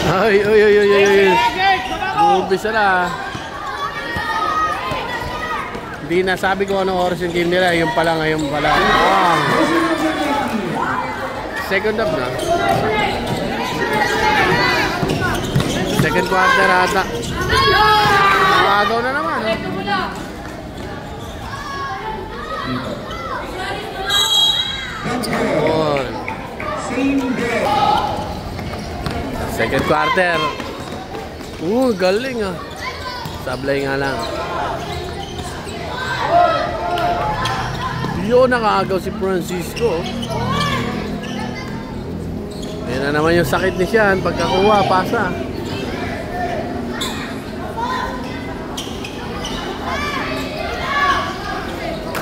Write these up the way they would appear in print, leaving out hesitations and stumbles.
Ay, ay, ay, ay, ay, ay. Umpisa na. Hindi na sabi ko anong oras yung game nila. Yung pala, ngayon pala. Wow. Second up na. Second quarter ata. Nakagaw na naman. Oh. Second quarter. Galing ah. Sablay nga lang. Yun, nakaagaw si Francisco. Yan na naman yung sakit ni Sean. Pagkakuha, pasa.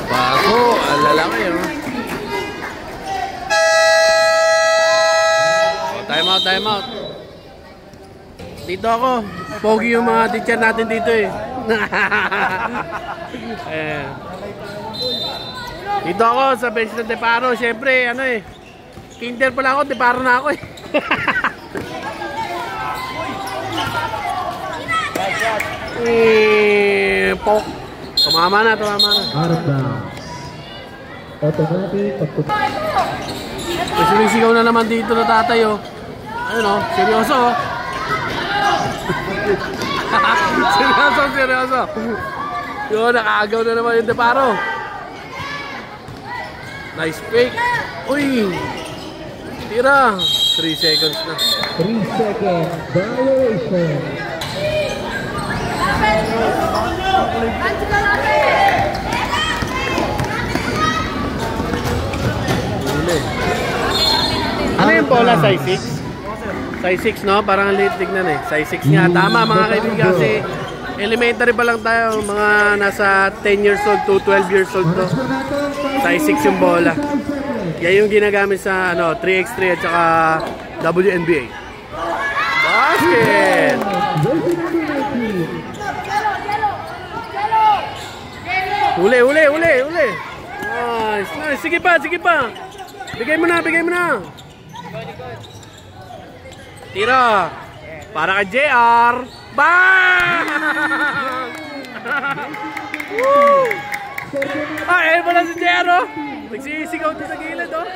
Paso, ang lalaki oh. Time out, time out. Dito ako. Pogi yung mga teacher natin dito eh. Dito ako sa bench ng Deparo. Siyempre, ano eh. Kinder pala ako, Deparo na ako eh. Pok. Tumama na, tumama na. Automatic. Sumisigaw na naman dito na tatay oh. Ayun oh, seryoso oh. Seryoso. Yun, nakaagaw na naman yung Deparo. Nice fake. Uy! Tira. 3 seconds na. 3 seconds. Violation. Ano yung bola? Size 6? Size 6 no? Parang late tignan eh. Size 6 nga. Tama mga kaibigan kasi elementary pa lang tayo. Mga nasa 10 years old to 12 years old to. Size 6 yung bola. Yan yung ginagamit sa ano, 3x3 at saka WNBA. Basket! Uli! Nice, nice. Sige pa! Bigay mo na! Tira! Para kay JR! Bang! Woo! Ay, wala si JR oh! Nagsisigaw doon sa gilid oh!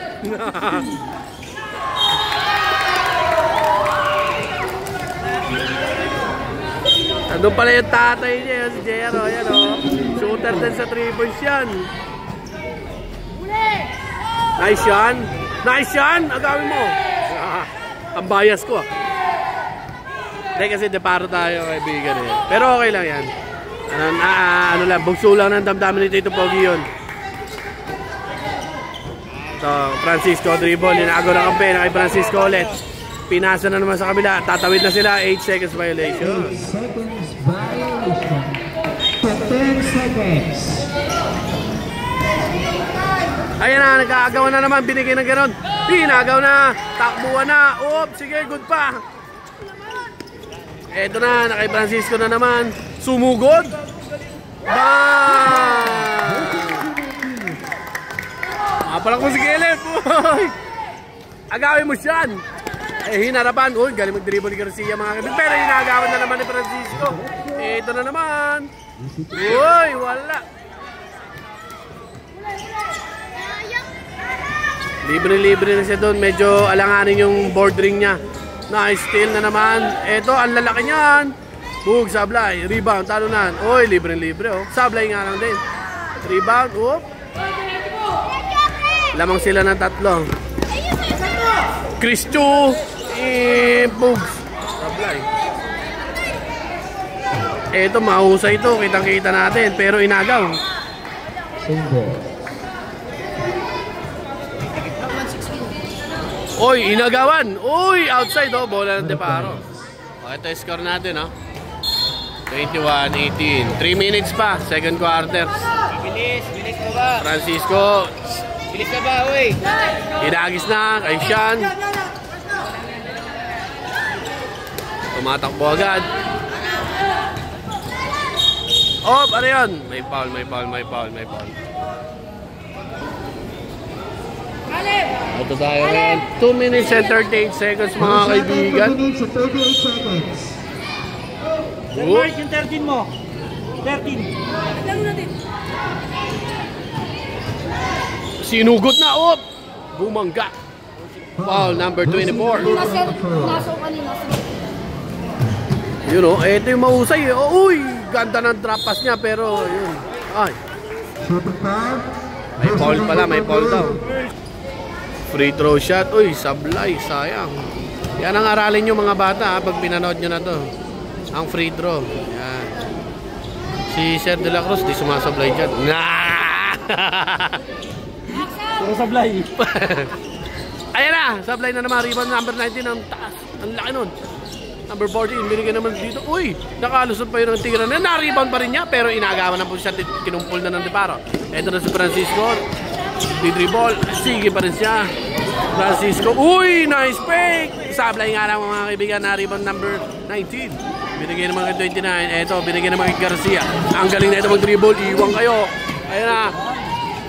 Andun pala yung tatay niya, si JR oh! Ayan oh! Shooter din sa 3 points yan! Nice yan! Agawin mo! Ang bias ko ah! Hindi kasi Deparo tayo kaibigan eh. Pero okay lang yan. Ano lang, bugso lang ng damdamin ni Tito Pogi yun. So, Francisco dribble, inaagaw ng kampe na kay Francisco ulit. Pinasa na naman sa kabila, tatawid na sila, 8 seconds violation. 8 seconds violation. 10 seconds. Ayan na, nag-aagawan na naman, binigay ng gano'n. Pinagaw na, takbuhan na, sige, good pa. Eto na, kay Francisco na naman, sumugod. Bang! Palang ko si Kelep. Agawin mo siyan. Hinarapan. Galing mag-dribble ni Garcia mga kapit. Pero hinagawan na naman ni Francisco. Ito na naman. Wala. Libre na siya doon. Medyo alanganin yung board ring niya. Nice steal na naman. Ito, ang lalaki niyan. Sablay. Rebound, talunan. Libre oh. Sablay nga lang din. Rebound, lamang sila ng 3. Chris Chu. Bugs. Sablay. Ito, mahusay ito. Kitang-kita natin. Pero inagaw. Inagawan. Outside bola ng Deparo. Ito yung score natin 21-18. 3 minutes pa. Second quarter. Bilis mo ba? Francisco. Bilis ka ba, Inagis na kay Sean. Tumatakbo agad. Ano yun? May foul. Ito tayo ngayon. 2 minutes and 38 seconds mga kaibigan. 2 minutes and 38 seconds. Mark, yung 13 mo. 13. Sinugot na. Oh! Bumangga. Foul number 24. Nasa kanina. Yun o. Ito yung mahusay. Uy! Ganda ng drop pass niya pero yun. Ay. May foul pala. May foul daw. Free throw shot. Uy, sablay. Sayang. Yan ang aralin nyo mga bata pag pinanood nyo na to. Ang free throw. Yan. Si Sir De La Cruz di sumasablay dyan. Nah! Puro sablay. Ayan na. Sablay na naman. Rebound number 19. Ang taas. Ang laki nun. Number 14. Binigyan naman dito. Uy! Nakalusot pa yun ng tira na. Na-rebound pa rin niya. Pero inagawan na po siya. Kinumpul na ng Deparo. Ito na si Francisco. Di-dribble. Sige pa rin siya. Francisco. Uy! Nice fake! Sablay nga lang mga kaibigan na rebound number 19. Binigyan naman kay 29. Ito, binigyan naman kay Garcia. Ang galing na ito mag-dribble. Iwan kayo. Ayan na.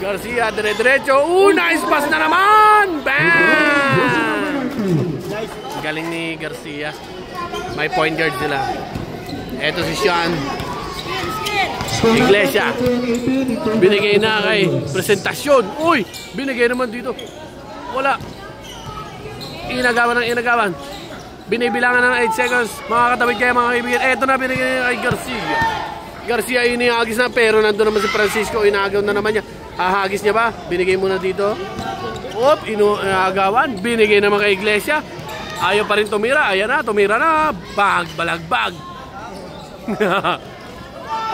Garcia, dire-diretso. Nice pass na naman! Bam! Galing ni Garcia. May point guard sila. Ito si Sean Iglesia. Binigay na kay Presentasyon. Uy! Binigay naman dito. Wala. Inagawan ng inagawan. Binibilangan ng 8 seconds. Mga katawid kayo mga kaibigan. Eto na binigay kay Garcia. Garcia iniagis na pero nandun naman si Francisco. Inagaw na naman niya. Hahagis niya ba? Binigay muna dito. Op! Inagawan. Binigay naman kay Iglesia. Ayaw pa rin tumira. Ayan na. Tumira na. Bag. Balagbag.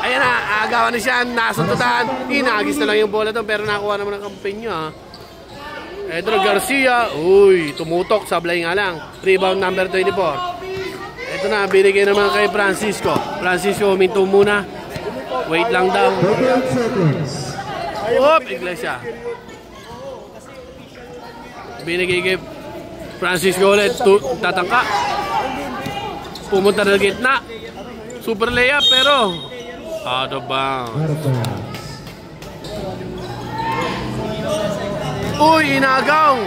Ayan na. Agawan na siya. Nasuntutan. Inagis na lang yung bola to. Pero nakuha naman ang campaign nyo ha. Ito na Garcia. Uy, tumutok. Sablay nga lang. Rebound number 24. Ito na, binigay naman kay Francisco. Francisco, huminto muna. Wait lang daw. 48 seconds. Op, Iglesia. Binigay kay Francisco ulit. Tatangka. Pumunta na gitna. Super layup pero out of bounds. Uy, inagaw.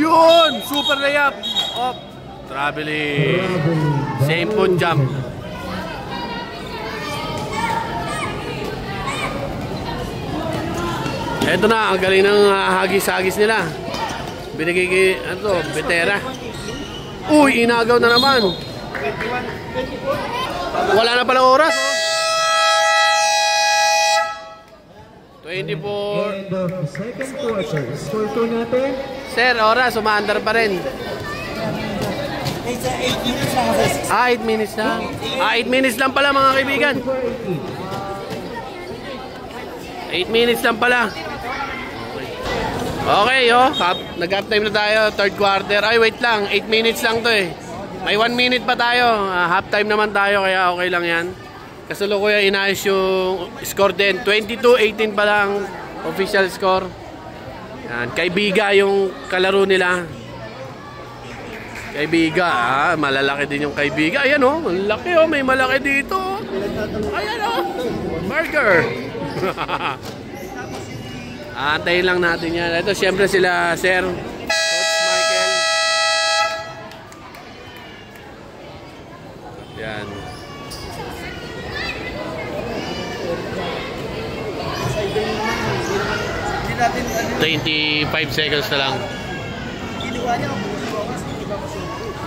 Yun, super layup. Op, traveling. Same foot jump. Eto na, ang galing ng hagis-hagis nila. Binigay kay, Betera. Uy, inagaw na naman. Wala na palang oras, oh. 24. End of the second quarter. Score po natin. Sir, oras, umaandar pa rin. 8 minutes lang kasi. 8 minutes lang. 8 minutes lang pala mga kaibigan. 8 minutes lang pala. Okay, oh. Nag-half time na tayo. Third quarter. Ay, wait lang. 8 minutes lang to eh. May 1 minute pa tayo. Half time naman tayo, kaya okay lang yan. Kasalukuyan inayos yung score din. 22-18 pa lang official score. Yan. Kay Biga yung kalaro nila. Kay Biga. Malalaki din yung kay Biga. Ayan oh. Malaki oh. May malaki dito. Ayan oh. Burger. Antayin lang natin yan. Ito siyempre sila Sir Coach Michael. Yan. 25 seconds na lang.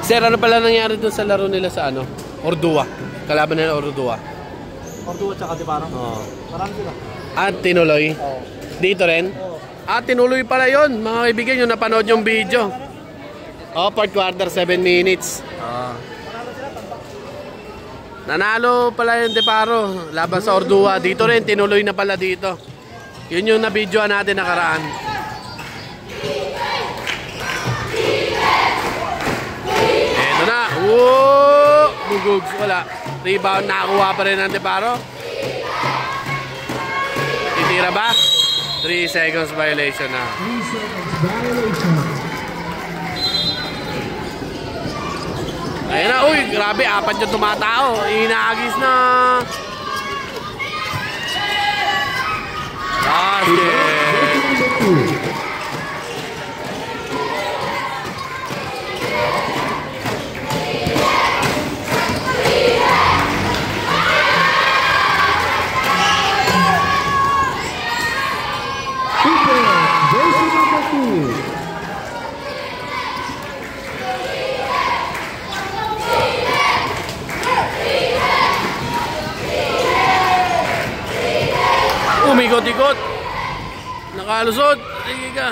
Sir, ano pala nangyari dun sa laro nila sa ano? Ordua. Kalaban nila Ordua. Ordua tsaka Deparo? Oo. Marami sila. At tinuloy? Oo. Dito rin? Oo. Tinuloy pala yun. Mga kaibigan, yung napanood yung video. Fourth quarter, 7 minutes. Nanalo pala yung Deparo laban sa Ordua. Dito rin, tinuloy na pala dito. Yun yung na-videoan natin nakaraan. Eto na. Woo! Bugugs. Wala. Rebound. Nakakuha pa rin ng Deparo. Titira ba? 3 seconds violation na. 3 seconds violation. Ayun na. Uy, grabe. 4 yung tumatao. Inaagis na. Basket. Nakalusot. Sige ka.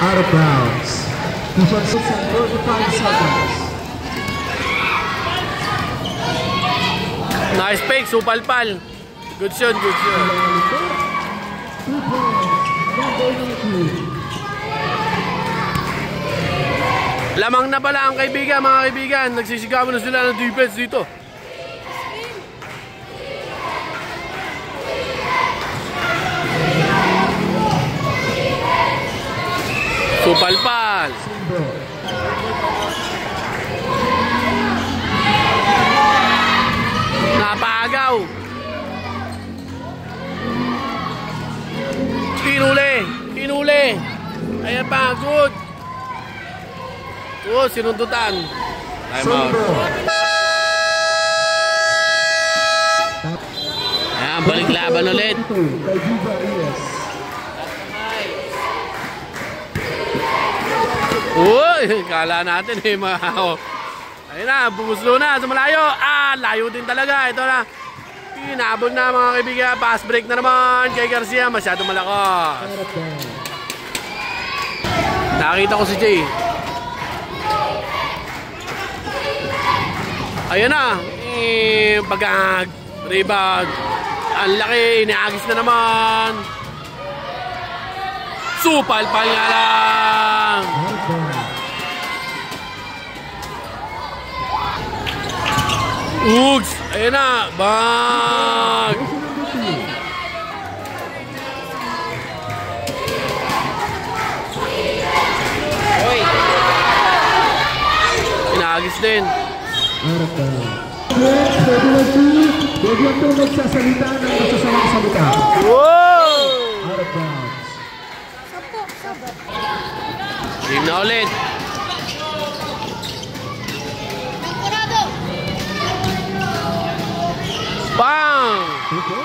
Out of bounds. Defense 6 and 45 seconds. Nice fake, supalpal. Good shot, good shot. 2 points. Number 19. Lamang na pala ang kaibigan, mga kaibigan. Nagsisigawan na sila ng defense dito. Supalpal. Napagaw. Pinuli. Pinuli. Ayan pa, good. Oh, sinundutan. Time out. Ayan, balik laban ulit. Uy, kala natin eh mga ayun na, bumuslo na sa malayo. Ah, layo din talaga. Ito na. Pinabol na mga kaibigan. Pass break na naman kay Garcia. Masyado malakas. Nakita ko si Jay. Ayun na. Pagag. Rebound. Ang laki. Iniagis na naman. Supalpal nga lang. Ugs! Ayan na! Bang! Hoy! Inagis din. Huwag yan po magsasalita ng masasamang salita. Wow! Out of bounds. Game na ulit. Bang! Okay.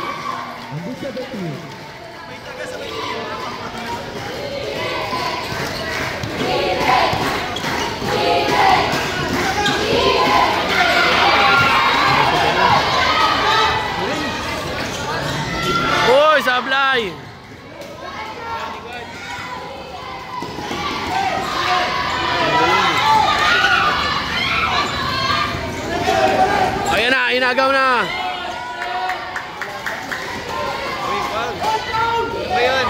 Number 17. Uy, sablay! Ayan na, inagaw na. Ano yun?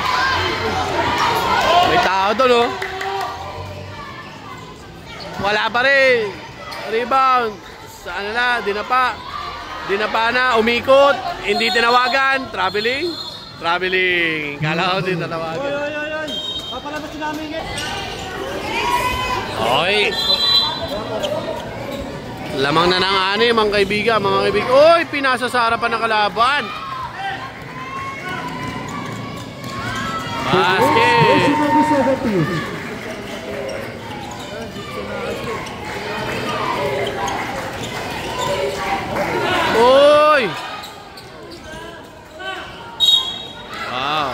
May tao doon, oh. Wala pa rin. Rebound. Saan na? Dinapa. Dinapa na. Umikot. Hindi tinawagan. Traveling. Traveling. Kala ko din tinawagan. Oy! Papalabas si namin eh. Oy. Lamang na ng ani, mga kaibigan. Mga kaibigan. Oy, pinasa sa harapan ng kalaban. Basket. Number 17. Oy! Wow.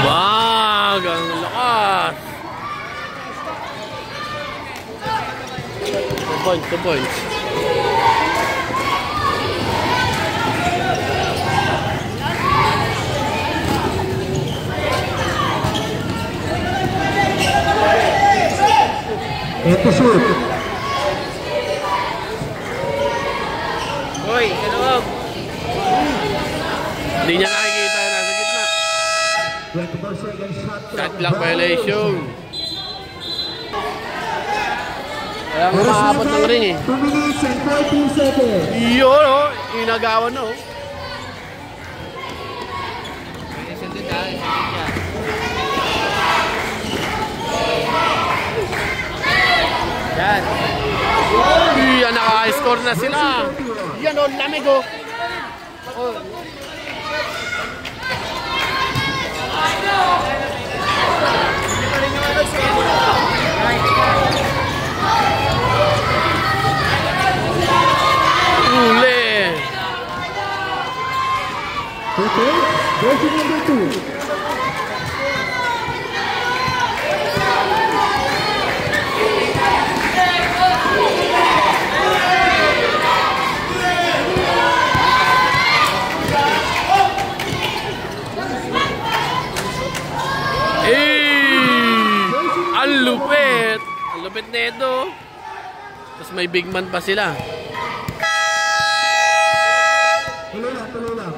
Wag, ang lakas. 2 points, 2 points. Ito shoot. Hoy, kaloob! Hindi niya nakikita, nasa gitna. 24 seconds shot clock. Shot clock violation. Kaya umabot ng ring eh. 2 minutes and 14 seconds. Yun oh, inagawan oh. Sundin na, sundin niya. Yan. Yan, naka-score na sila. Yan oh, lamig oh. Oh. Uli. Okay. Jersey number 2. Ang lupit! Ang lupit nito. Tapos may big man pa sila. Tuloy lang, tuloy lang.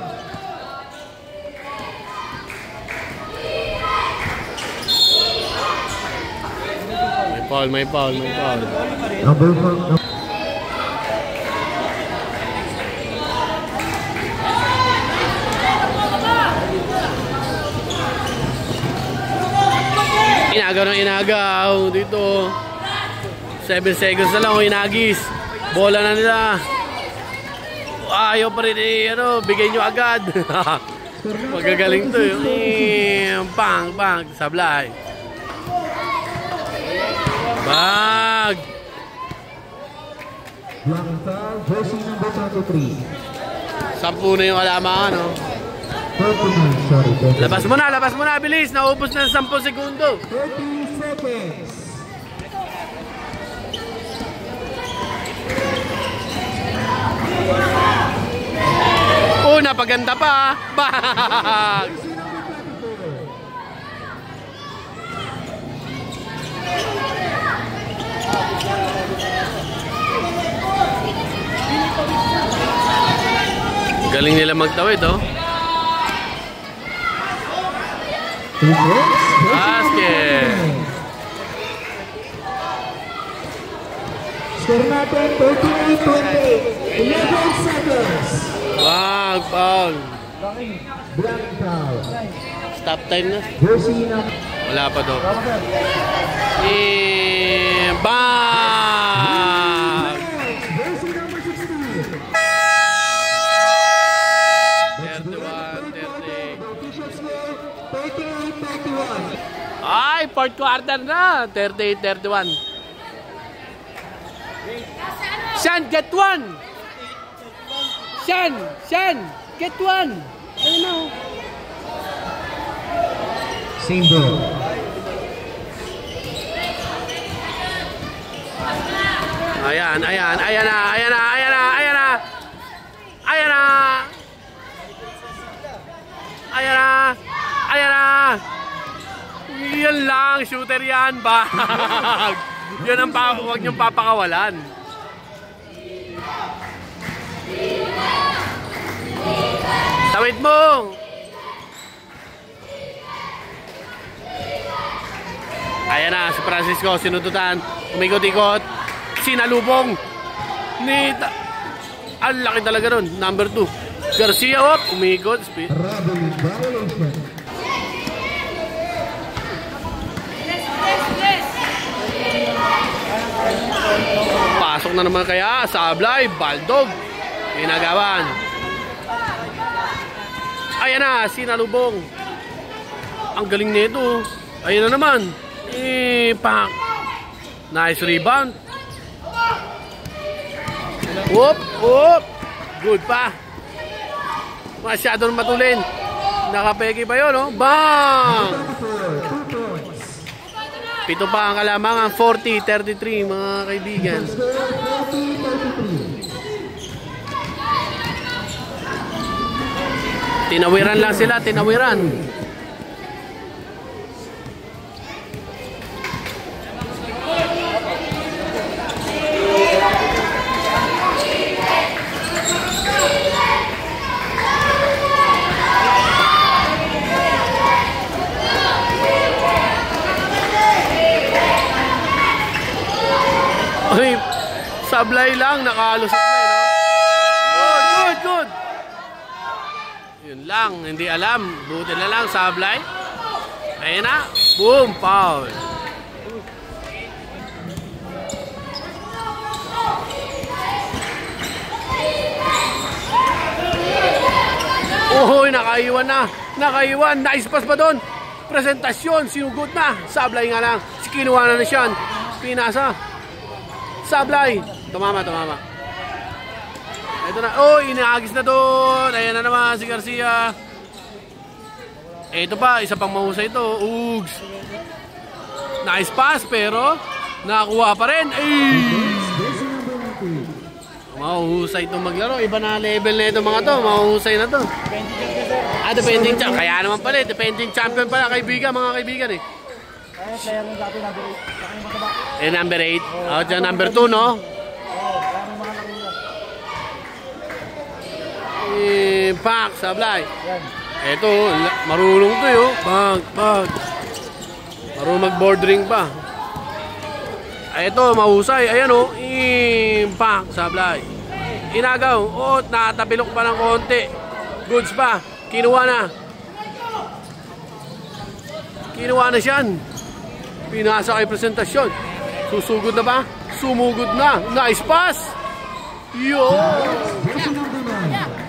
May foul. Number 4. Inagaw dito. 7 seconds na lang, inagis. Bola na nila. Ayaw pa rin bigay nyo agad. Magagaling to yung bang, sablay. Bag. Black and foul, jersey number 23. 10 na yung alamangan, no? 39, sorry. Labas mo na, bilis. Naubos na 10 segundo. 30 seconds. Napaganda pa. Bag. Galing nila magtawid, oh. Basket. Score natin 38-28. 11 seconds. Wag, foul. Black foul. Stop time na. Jersey number. Wala pa daw. Bang! Jersey number 16. 38-31. Ay, fourth quarter na. 38-31. Shan, get one! Shan, get one! Ayun na. Same ball. Ayan na. Yan lang, shooter yan, bag. Yan ang huwag niyong papakawalan. Tawid mo. Ayan na, si Francisco, sinututan. Umikot-ikot. Sinalubong. Ang laki talaga nun. Number 2. Garcia, umikot. Pasok na naman kaya. Sablay, Baldog. Ginagawan. Ayan na, sinalubong. Ang galing nito. Ayan na naman. Pak. Nice rebound. Whoop. Good pa. Masyadong matulin. Nakapeke pa yun, oh. Bang! 7 pa ang kalamangan. 40-33, mga kaibigan. Tinawiran lang sila, tinawiran. Ay, sablay lang, nakalusot na, no? Good. Yun lang, hindi alam. Buti na lang, sablay. Ayun na, boom, foul. Nakaiwan na. Nice pass pa doon. Presentasyon, sinugod na. Sablay nga lang. Kinuha na siya. Pinasa. Sablay. Tumama. Ito na. Inaagis na doon. Ayan na naman si Garcia. Ito pa, isa pang mahusay ito. Ugs. Nice pass, pero nakakuha pa rin. Mahuhusay itong maglaro. Iba na level na ito mga to. Mahuhusay na to. Defending champion. Kaya naman pala, defending champion pala, kaibigan, mga kaibigan eh. Kaya player ng dati number 8. Saka yung mataba. Number 8. O, dyan number 2, no? Kaya may mga laro yan. Pak, sablay. Yan. Eto, marunong to yun. Pag. Marunong mag-bordering pa. Eto, mahusay. Ayan o. Pak, sablay. Inagaw. O, nakatapilok pa ng konti. Goods pa. Kinuha na. Kinuha na siyan. Pinasa kay presentasyon. Susugod na ba? Sumugod na. Nice pass. Yo.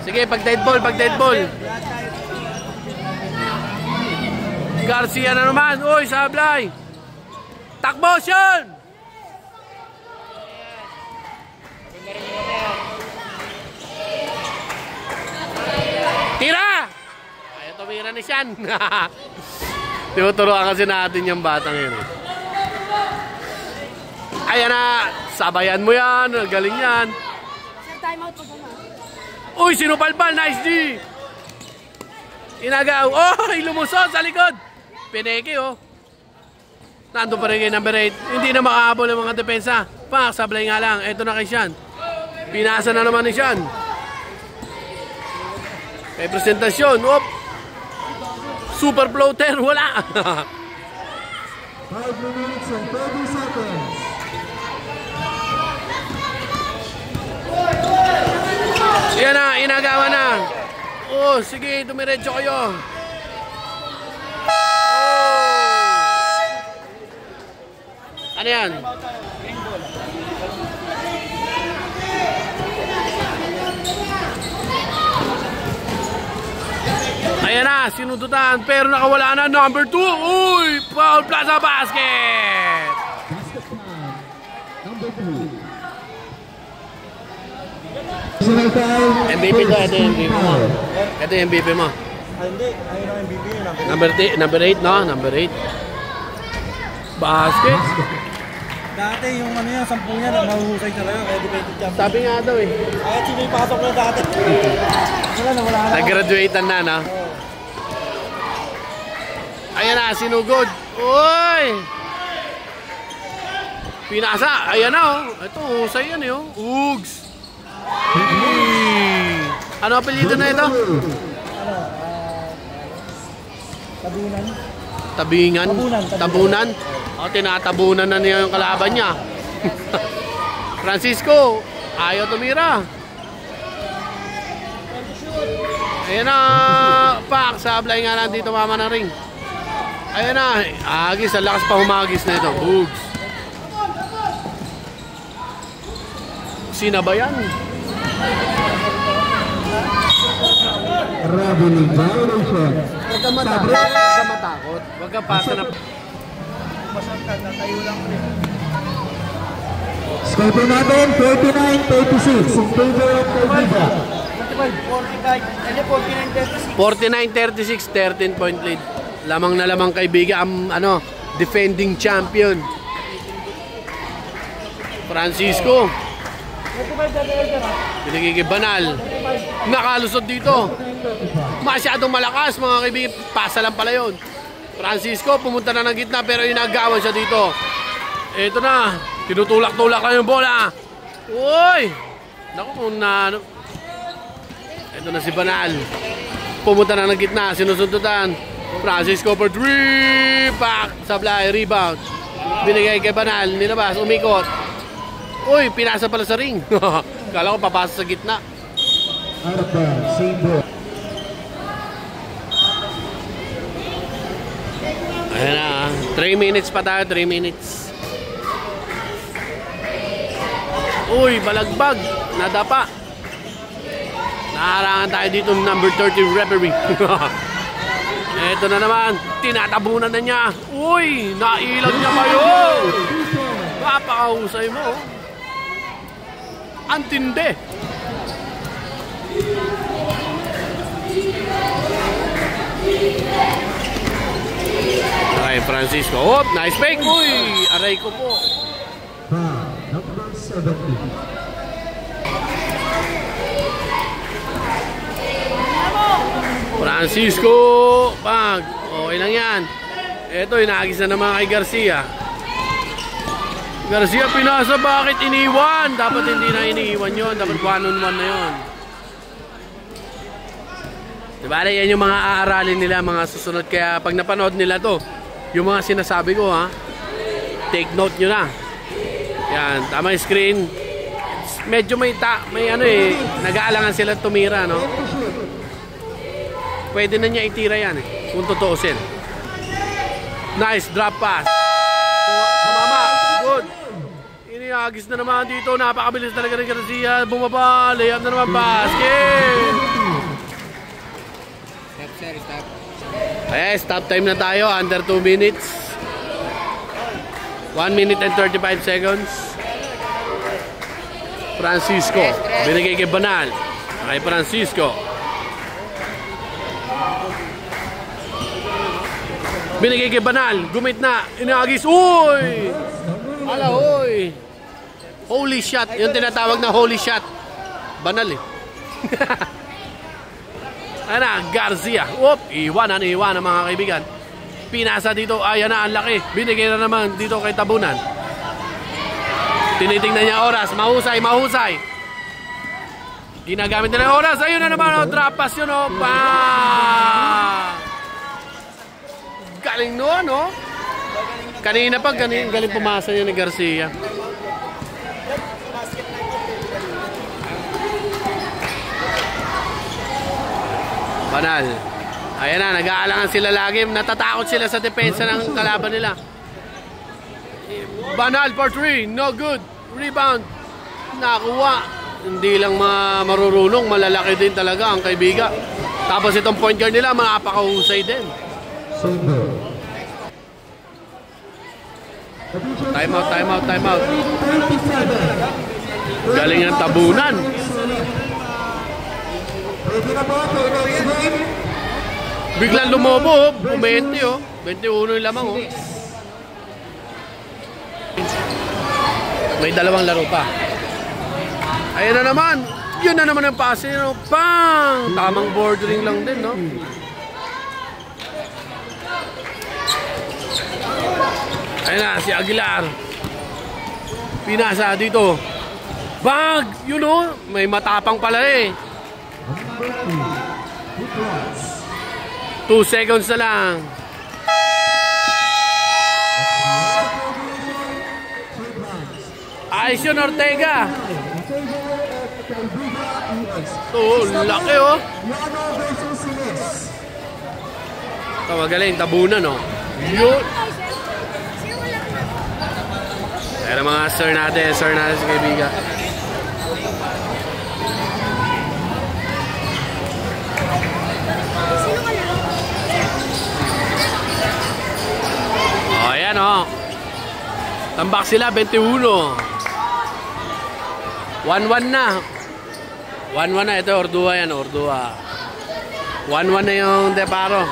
Sige, pag dead ball. Garcia na naman. Uy, sablay. Takbo siyan. Tira! Ayaw tumira ni siyan. Tinuturuan kasi natin yung batang yun. Ayan na. Sabayan mo yan. Galing yan. Sir, time out po naman. Uy, sinupalpal. Nice G. Inagaw. Oh, lumusot sa likod. Pineke, oh. Nandun pa rin kay number 8. Hindi na makahabol ang mga depensa. Pak, sablay nga lang. Ito na kay Sian. Pinasa na naman ni Sian. May presentasyon. Oop. Super floater. Wala. 5 minutes and 30 seconds. Yan na. Inagawa na. Oh, sige. Dumiretso kayo. Ano yan? Ayan na, sinudutan. Pero nakawala na, number 2. Uy, Paul Plaza basket. Number 2. MVP to, ito yung MVP mo. Ito yung MVP mo. Hindi. Ayun ang MVP yun. Number 8, no? Number 8. Basket. Dati yung ano yan, 10 niya, mahuhusay talaga. Kaya defending champion. Sabi nga daw eh. Kaya sino yung pasok na dati? Wala na. Nag-graduatean na, no? Ayan na, sinugod. Uy! Pinasa. Ayan na, oh. Ito, husay yan, eh, oh. Ugs. Ano apelyido na ito? Tabunan. O, tinatabunan na niya yung kalaban niya. Francisco, ayaw tumira. Ayan na, Pak, sablay nga lang dito mama ng ring. Ayan na, agis, ang lakas pa humagis na ito. Bugs. Sinabayan. Traveling violation. Huwag ka matakot. Huwag ka pasa na. Score po natin, 49-36 in favor of Cordova. 49-36, 13-point lead. Lamang na lamang kaibigan ang defending champion. Francisco. Binigay Banal. Nakalusot dito. Masyadong malakas mga kaibigan. Pasa lang pala yun. Francisco pumunta na ng gitna pero inagawan siya dito. Ito na. Tinutulak-tulak lang yung bola. Uy! Naku kung na... Ito na si Banal. Pumunta na ng gitna. Sinusundutan. Francisco for 3. Back. Sablay. Rebound. Binigay kay Banal. Ninabas. Umikot. Uy! Pinasa pala sa ring. Kala ko papasa sa gitna. Out of bounds, same ball. Ayan na. 3 minutes pa tayo. 3 minutes. Uy! Balagbag. Nadapa. Naharangan tayo dito ng number 30 referee. Ito na naman. Tinatabunan na niya. Uy! Nailag niya kayo. Papakahusay mo. Antindi. Okay, Francisco. Oh, nice fake. Uy, aray ko po. Number 70. Francisco. Pag. Okay lang yan. Ito, inaagis na naman kay Garcia. Garcia, pinasa. Bakit iniwan? Dapat hindi na iniiwan yon. Dapat 1-on-1 na yon. Diba? Yan yung mga aaralin nila, mga susunod. Kaya pag napanood nila to, yung mga sinasabi ko, ha, take note nyo na. Yan, tama yung screen. Medyo may ano eh, nag-aalangan sila tumira, no? Pwede na niya itira yan eh, kung tutuusin. Nice drop pass. Tumama, good. Iniagis na naman dito, napakabilis talaga ng Garcia. Bumaba, layup na naman, basket. Stop, sir. Stop. Okay, stop time na tayo. Under 2 minutes. 1 minute and 35 seconds. Francisco. Binigay kay Banal. Okay, Francisco. Binigay kay Banal. Gumit na. Inaagis. Uy! Ala, uy! Holy shot. Yung tinatawag na holy shot. Banal eh. Ana, Garcia. Oop, iwan mga kaibigan. Pinasa dito, ayan na, ang laki. Binigay na naman dito kay Tabunan. Tinitingnan niya oras, mahusay. Ginagamit na ng oras. Ayun na naman, drop pass yun, oh. Galing no, no? Kanina pa, galing pumasa niya ni Garcia. Banal. Ayan na, nag-aalangan sila lagi. Natatakot sila sa depensa ng kalaban nila. Banal for 3. No good. Rebound. Nakuha. Hindi lang marurunong. Malalaki din talaga ang kaibigan. Tapos itong point guard nila, napakahusay din. Time out. Galing ang Tabunan. Biglang lumobo, 20 oh. 21 yung lamang oh. May dalawang laro pa. Ayan na naman. Yun na naman ang pass niya. No? Pang! Tamang bordering lang din, no? Ayan na, si Aguilar. Pinasa dito. Bag! Yun oh. May matapang pala eh. 2 seconds na lang. Ayos yun, Ortega. Ito, laki oh. Ito, magaling, Tabunan oh. Yun. Pero mga sir natin sa kaibigan. Ayan o. Tambak sila, 21. 1-1 na. 1-1 na. Ito, Ordua yan, Ordua. 1-1 na yung Deparo.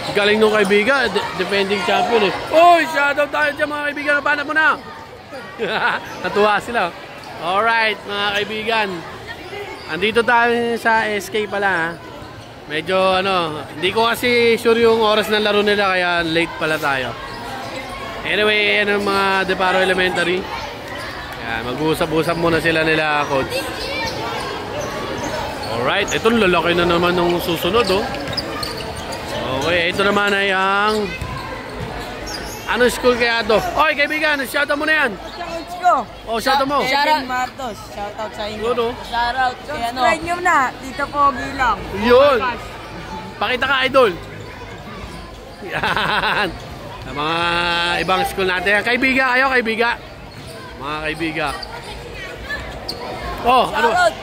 Galing nung kaibigan, defending champion eh. Uy, shoutout tayo dyan mga kaibigan. Napanap mo na. Natuwa sila. Alright, mga kaibigan. Andito tayo sa SK pala ha. Medyo hindi ko kasi sure yung oras ng laro nila kaya late pala tayo. Anyway, yan ang mga Deparo Elementary. Yan, mag-uusap-usap muna sila nila, coach. Alright, itong lalaki na naman nung susunod, oh. Okay, ito naman ay ang... Ano school kaya ito? Okay, kaibigan, shoutout mo na yan. Oh, shoutout mo. Shoutout Martos, shoutout sa inyo. Yun, oh. Shoutout kay Subscribe nyo na, Tito Pogi lang. Yun. Pakita ka, idol. Yan. Sa mga ibang school natin. Kaibigan kayo, kaibigan. Mga kaibigan. Oh, ano? Shoutout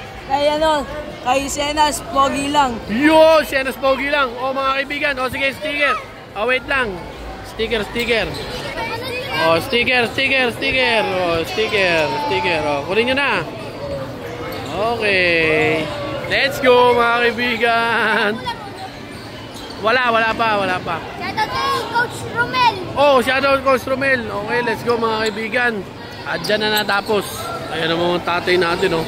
kay Senas Pogi lang. Yun, Senas Pogi lang. Oh, mga kaibigan. Oh, sige, sticker. Oh, wait lang. Sticker. Oh, sticker. Oh, sticker. Oh, kunin nyo na. Okay. Let's go, mga kaibigan. Wala pa. Shoutout kay Coach Romel. Oh, shoutout Coach Romel. Okay, let's go mga kaibigan. At dyan na natapos. Ayan naman ang tatay natin, oh.